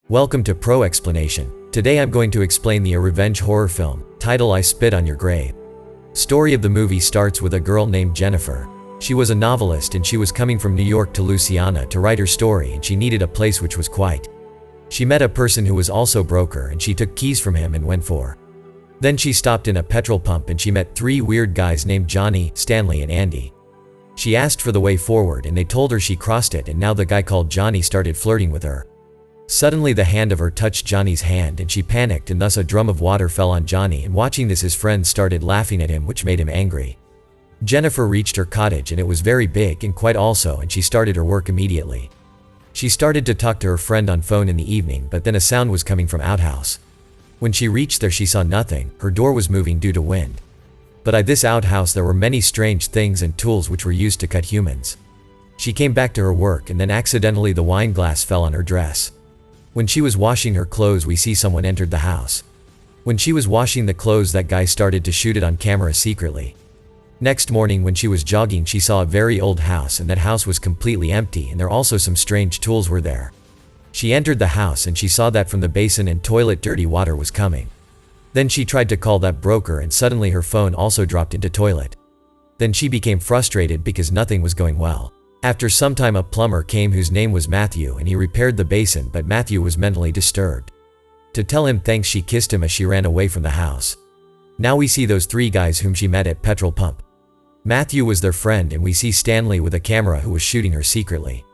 Welcome to Pro Explanation. Today I'm going to explain the revenge horror film, title I Spit on Your Grave. Story of the movie starts with a girl named Jennifer. She was a novelist and she was coming from New York to Louisiana to write her story, and she needed a place which was quiet. She met a person who was also broker and she took keys from him and went for. Then she stopped in a petrol pump and she met three weird guys named Johnny, Stanley and Andy. She asked for the way forward and they told her she crossed it, and now the guy called Johnny started flirting with her. Suddenly the hand of her touched Johnny's hand and she panicked, and thus a drum of water fell on Johnny, and watching this his friends started laughing at him, which made him angry. Jennifer reached her cottage and it was very big and quiet also, and she started her work immediately. She started to talk to her friend on phone in the evening, but then a sound was coming from outhouse. When she reached there she saw nothing, her door was moving due to wind. But at this outhouse there were many strange things and tools which were used to cut humans. She came back to her work and then accidentally the wine glass fell on her dress. When she was washing her clothes we see someone entered the house. When she was washing the clothes that guy started to shoot it on camera secretly. Next morning when she was jogging she saw a very old house, and that house was completely empty, and there also some strange tools were there. She entered the house and she saw that from the basin and toilet dirty water was coming. Then she tried to call that broker and suddenly her phone also dropped into toilet. Then she became frustrated because nothing was going well. After some time a plumber came whose name was Matthew, and he repaired the basin, but Matthew was mentally disturbed. To tell him thanks she kissed him as she ran away from the house. Now we see those three guys whom she met at petrol pump. Matthew was their friend, and we see Stanley with a camera who was shooting her secretly.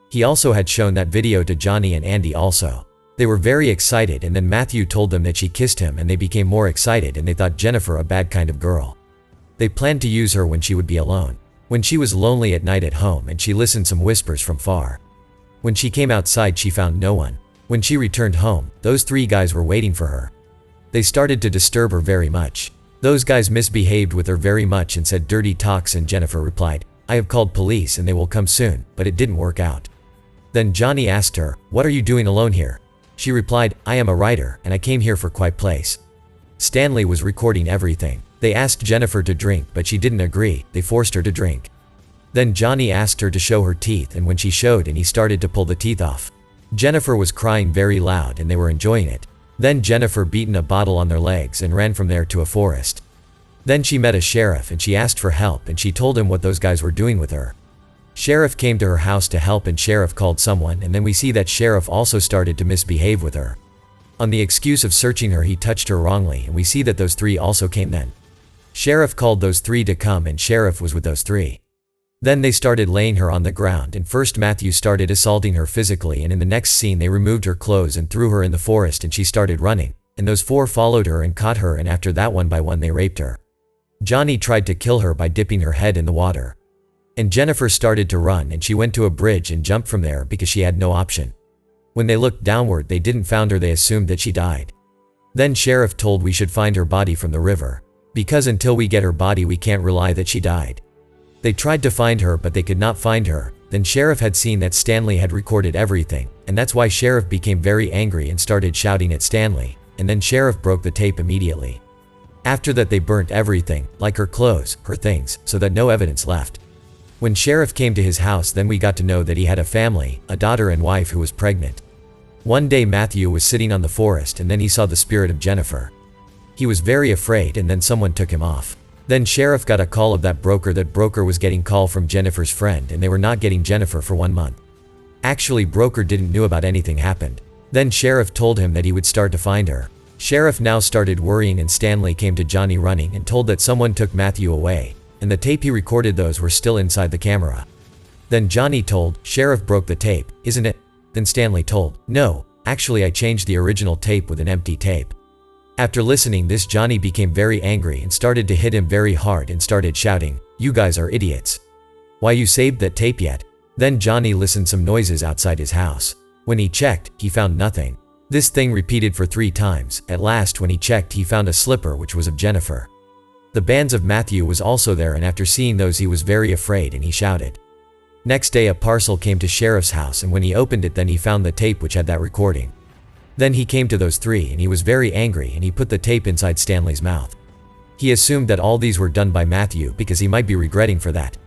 He also had shown that video to Johnny and Andy also. They were very excited, and then Matthew told them that she kissed him and they became more excited, and they thought Jennifer a bad kind of girl. They planned to use her when she would be alone. When she was lonely at night at home and she listened some whispers from far. When she came outside she found no one. When she returned home, those three guys were waiting for her. They started to disturb her very much. Those guys misbehaved with her very much and said dirty talks, and Jennifer replied, "I have called police and they will come soon," but it didn't work out. Then Johnny asked her, "What are you doing alone here?" She replied, "I am a writer and I came here for quiet place." Stanley was recording everything. They asked Jennifer to drink, but she didn't agree. They forced her to drink. Then Johnny asked her to show her teeth, and when she showed and he started to pull the teeth off. Jennifer was crying very loud and they were enjoying it. Then Jennifer beaten a bottle on their legs and ran from there to a forest. Then she met a sheriff and she asked for help, and she told him what those guys were doing with her. Sheriff came to her house to help, and sheriff called someone, and then we see that sheriff also started to misbehave with her. On the excuse of searching her he touched her wrongly, and we see that those three also came then. Sheriff called those three to come, and sheriff was with those three. Then they started laying her on the ground, and first Matthew started assaulting her physically, and in the next scene they removed her clothes and threw her in the forest, and she started running, and those four followed her and caught her, and after that one by one they raped her. Johnny tried to kill her by dipping her head in the water. And Jennifer started to run and she went to a bridge and jumped from there because she had no option. When they looked downward they didn't found her, they assumed that she died. Then sheriff told we should find her body from the river, because until we get her body we can't rely that she died. They tried to find her but they could not find her. Then sheriff had seen that Stanley had recorded everything, and that's why sheriff became very angry and started shouting at Stanley, and then sheriff broke the tape immediately. After that they burnt everything, like her clothes, her things, so that no evidence left. When sheriff came to his house then we got to know that he had a family, a daughter and wife who was pregnant. One day Matthew was sitting on the forest and then he saw the spirit of Jennifer. He was very afraid, and then someone took him off. Then sheriff got a call of that broker was getting call from Jennifer's friend, and they were not getting Jennifer for 1 month. Actually broker didn't knew about anything happened. Then sheriff told him that he would start to find her. Sheriff now started worrying, and Stanley came to Johnny running and told that someone took Matthew away, and the tape he recorded those were still inside the camera. Then Johnny told, "Sheriff broke the tape, isn't it?" Then Stanley told, "No, actually I changed the original tape with an empty tape." After listening this Johnny became very angry and started to hit him very hard and started shouting, "You guys are idiots. Why you saved that tape yet?" Then Johnny listened some noises outside his house. When he checked, he found nothing. This thing repeated for 3 times. At last when he checked he found a slipper which was of Jennifer. The bands of Matthew was also there, and after seeing those he was very afraid and he shouted. Next day a parcel came to sheriff's house, and when he opened it then he found the tape which had that recording. Then he came to those three and he was very angry, and he put the tape inside Stanley's mouth. He assumed that all these were done by Matthew because he might be regretting for that.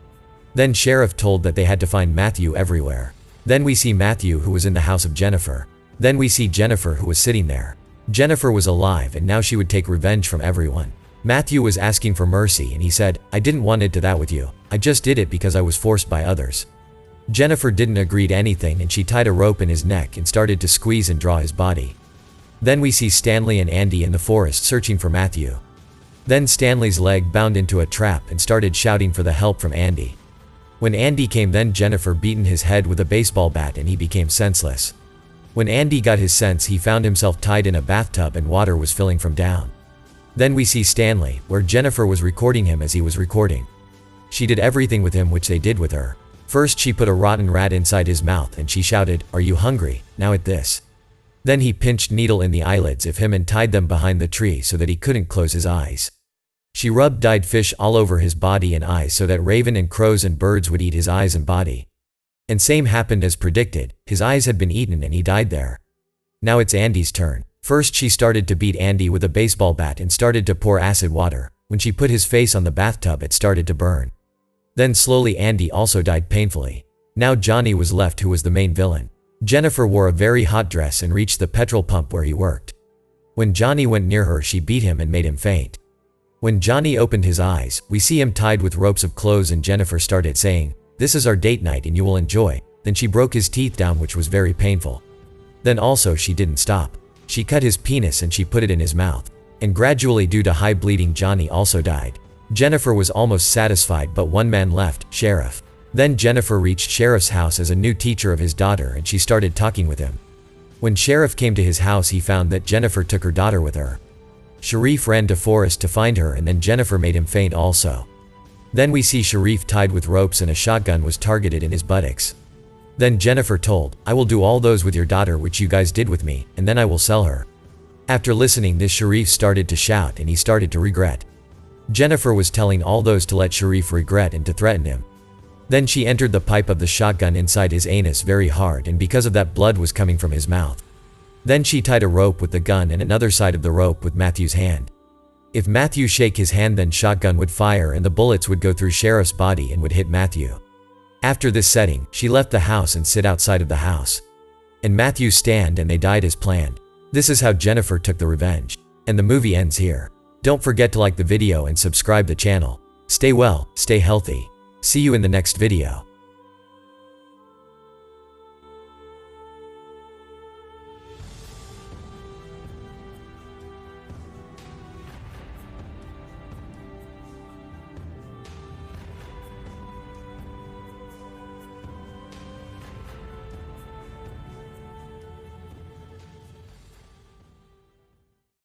Then sheriff told that they had to find Matthew everywhere. Then we see Matthew who was in the house of Jennifer. Then we see Jennifer, who was sitting there. Jennifer was alive and now she would take revenge from everyone. Matthew was asking for mercy and he said, "I didn't want to do that with you. I just did it because I was forced by others." Jennifer didn't agree to anything and she tied a rope in his neck and started to squeeze and draw his body. Then we see Stanley and Andy in the forest searching for Matthew. Then Stanley's leg bound into a trap and started shouting for the help from Andy. When Andy came, then Jennifer beaten his head with a baseball bat and he became senseless. When Andy got his sense, he found himself tied in a bathtub and water was filling from down. Then we see Stanley, where Jennifer was recording him as he was recording. She did everything with him which they did with her. First she put a rotten rat inside his mouth and she shouted, "Are you hungry? Now eat this." Then he pinched needle in the eyelids of him and tied them behind the tree so that he couldn't close his eyes. She rubbed dyed fish all over his body and eyes so that raven and crows and birds would eat his eyes and body. And same happened as predicted, his eyes had been eaten and he died there. Now it's Andy's turn. First she started to beat Andy with a baseball bat and started to pour acid water. When she put his face on the bathtub, it started to burn. Then slowly Andy also died painfully. Now Johnny was left, who was the main villain. Jennifer wore a very hot dress and reached the petrol pump where he worked. When Johnny went near her, she beat him and made him faint. When Johnny opened his eyes, we see him tied with ropes of clothes and Jennifer started saying, "This is our date night and you will enjoy." Then she broke his teeth down, which was very painful. Then also she didn't stop. She cut his penis and she put it in his mouth. And gradually, due to high bleeding, Johnny also died. Jennifer was almost satisfied, but one man left, Sheriff. Then Jennifer reached Sheriff's house as a new teacher of his daughter and she started talking with him. When Sheriff came to his house, he found that Jennifer took her daughter with her. Sharif ran to forest to find her and then Jennifer made him faint also. Then we see Sharif tied with ropes and a shotgun was targeted in his buttocks. Then Jennifer told, "I will do all those with your daughter which you guys did with me, and then I will sell her." After listening this, Sharif started to shout and he started to regret. Jennifer was telling all those to let Sharif regret and to threaten him. Then she entered the pipe of the shotgun inside his anus very hard, and because of that, blood was coming from his mouth. Then she tied a rope with the gun and another side of the rope with Matthew's hand. If Matthew shake his hand, then shotgun would fire and the bullets would go through Sheriff's body and would hit Matthew. After this setting, she left the house and sit outside of the house. And Matthew stand and they died as planned. This is how Jennifer took the revenge. And the movie ends here. Don't forget to like the video and subscribe the channel. Stay well, stay healthy. See you in the next video.